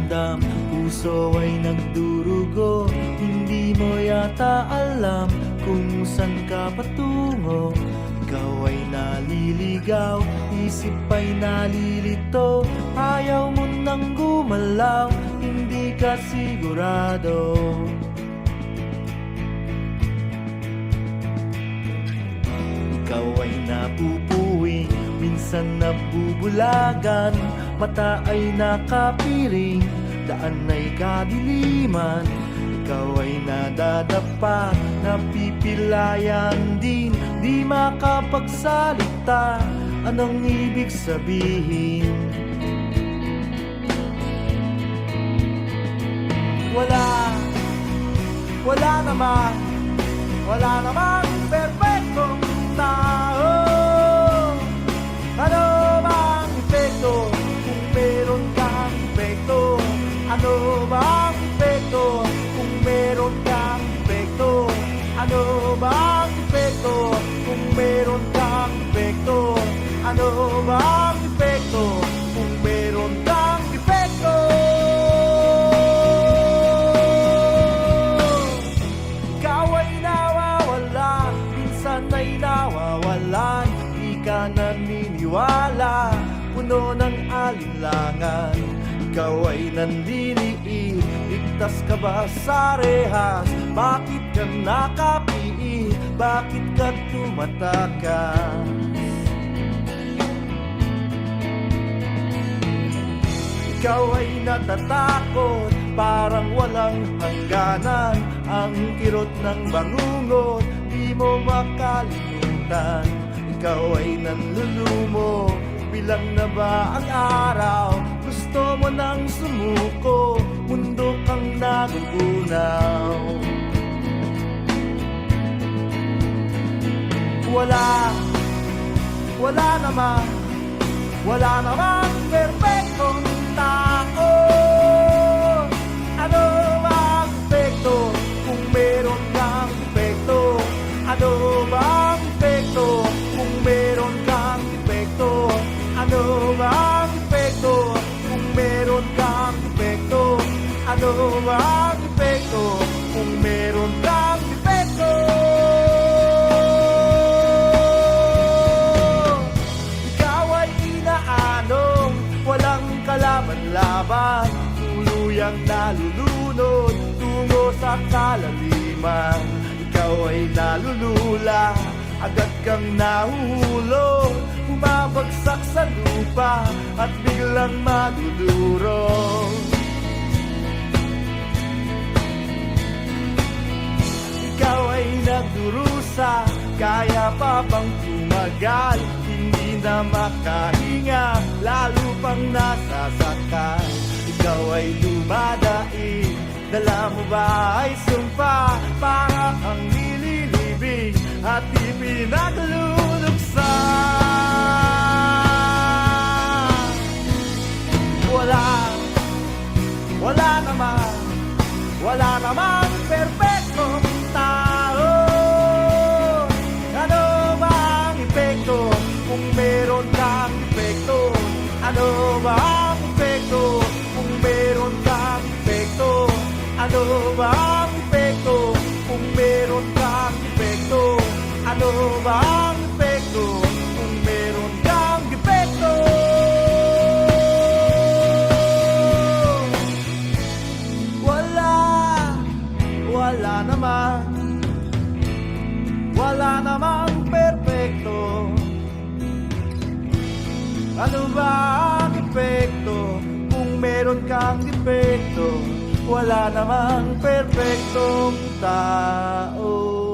pakiramdam, puso ay nagdurugo. Hindi mo yata alam kung saan ka patungo. Ikaw ay naliligaw, isip ay nalilito. Ayaw mo nang gumalaw, hindi ka sigurado. Ikaw ay napupuwing, minsan nabubulagan. Mata ay nakapiring, daan ay kadiliman. Ikaw ay nadadapa, napipilayan din. Di makapagsalita, anong ibig sabihin? Wala namang perfectong tao. Ano bang epekto kung meron kang epekto? Ano bang epekto kung meron kang epekto? Ano bang epekto kung meron kang epekto? Ano bang epekto kung meron kang epekto? Ikaw ay nawawala, minsan ay nawawalan. Di ka naniniwala, puno ng alinlangan. Ikaw ay nanliliit, ligtas ka ba sa rehas? Bakit ka nakapiit? Bakit ka tumatakas? Ikaw ay natatakot, parang walang hangganan. Ang kirot ng bangungot, di mo makalimutan. Ikaw ay nanlulumo, bilang na ba ang araw? Gusto mo nang sumuko, mundo kang nagugunaw. Wala namang perfectong tao. Ano bang epekto kung meron kang epekto? Ano bang epekto kung meron kang epekto? Ano bang epekto kung meron kang epekto? Ano bang epekto kung meron kang epekto? Ikaw ay inaanong, walang kalaban-laban. Tuluyang nalulunod tungo sa kalaliman. Ikaw ay nalulula, agad kang nahuhulog. Bumabagsak sa lupa at biglang madudurog. Ikaw ay nagdurusa, kaya pa bang tumagal? Hindi na makahinga, lalo pang nasasaktan. Ikaw ay lumadaig, dala mo ba ay sumpa? Para kang nililibing at ipinagluluksa. Wala namang perfectong tao. Ano bang epekto kung meron kang epekto? Ano bang epekto kung meron kang epekto? Ano bang epekto kung meron kang epekto? Ano bang epekto kung meron kang epekto? Wala namang perfecto. Ano ba ang epekto kung meron kang defekto? Wala namang perfectong tao.